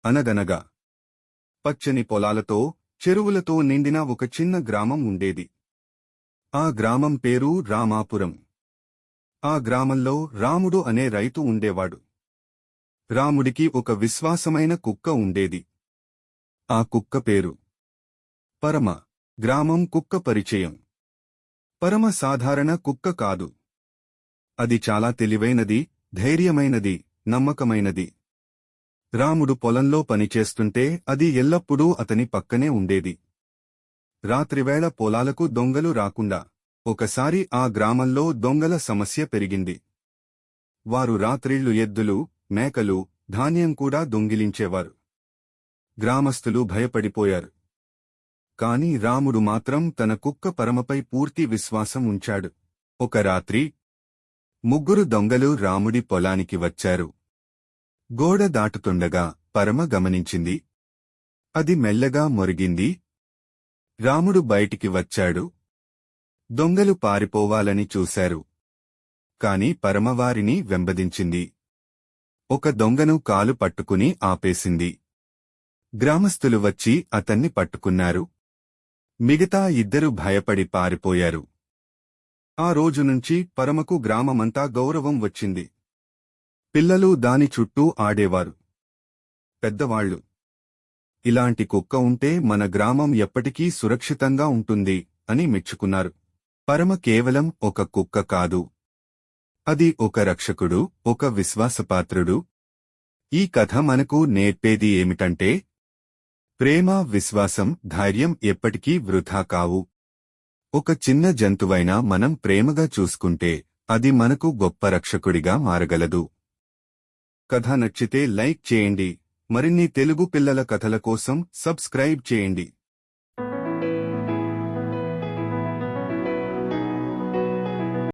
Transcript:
అనగనగా పచ్చని పొలాలతో చెరువులతో నిండిన ఒక చిన్న గ్రామం ఉండేది. ఆ గ్రామం పేరు రామాపురం. ఆ గ్రామంలో రాముడు అనే రైతు ఉండేవాడు. రాముడికి ఒక విశ్వాసమైన కుక్క ఉండేది. ఆ కుక్క పేరు పరమ. గ్రామం కుక్క పరిచయం. పరమ సాధారణ కుక్క కాదు. అది చాలా తెలివైనది, ధైర్యమైనది, నమ్మకమైనది. రాముడు పొలంలో పనిచేస్తుంటే అది ఎల్లప్పుడూ అతని పక్కనే ఉండేది. రాత్రివేళ పొలాలకు దొంగలు రాకుండా. ఒకసారి ఆ గ్రామంలో దొంగల సమస్య పెరిగింది. వారు రాత్రిళ్లు ఎద్దులు, మేకలు, ధాన్యం కూడా దొంగిలించేవారు. గ్రామస్థులు భయపడిపోయారు. కాని రాముడు మాత్రం తన కుక్క పరమపై పూర్తి విశ్వాసం ఉంచాడు. ఒక రాత్రి 3 దొంగలు రాముడి పొలానికి వచ్చారు. గోడ దాటుతుండగా పరమ గమనించింది. అది మెల్లగా మొరిగింది. రాముడు బయటికి వచ్చాడు. దొంగలు పారిపోవాలని చూశారు. కాని పరమ వారిని వెంబడించింది. ఒక దొంగను కాలు పట్టుకుని ఆపేసింది. గ్రామస్థులు వచ్చి అతన్ని పట్టుకున్నారు. మిగతా 2 భయపడి పారిపోయారు. ఆ రోజునుంచి పరమకు గ్రామమంతా గౌరవం వచ్చింది. పిల్లలు దాని చుట్టూ ఆడేవారు. పెద్దవాళ్లు, ఇలాంటి కుక్క ఉంటే మన గ్రామం ఎప్పటికీ సురక్షితంగా ఉంటుంది అని మెచ్చుకున్నారు. పరమ కేవలం ఒక కుక్క కాదు. అది ఒక రక్షకుడు, ఒక విశ్వాసపాత్రుడు. ఈ కథ మనకు నేర్పేది ఏమిటంటే, ప్రేమ, విశ్వాసం, ధైర్యం ఎప్పటికీ వృథా కావు. ఒక చిన్న జంతువైనా మనం ప్రేమగా చూసుకుంటే అది మనకు గొప్ప రక్షకుడిగా మారగలదు. కథ నచ్చితే లైక్ చేయండి. మరిన్ని తెలుగు పిల్లల కథల కోసం సబ్స్క్రైబ్ చేయండి.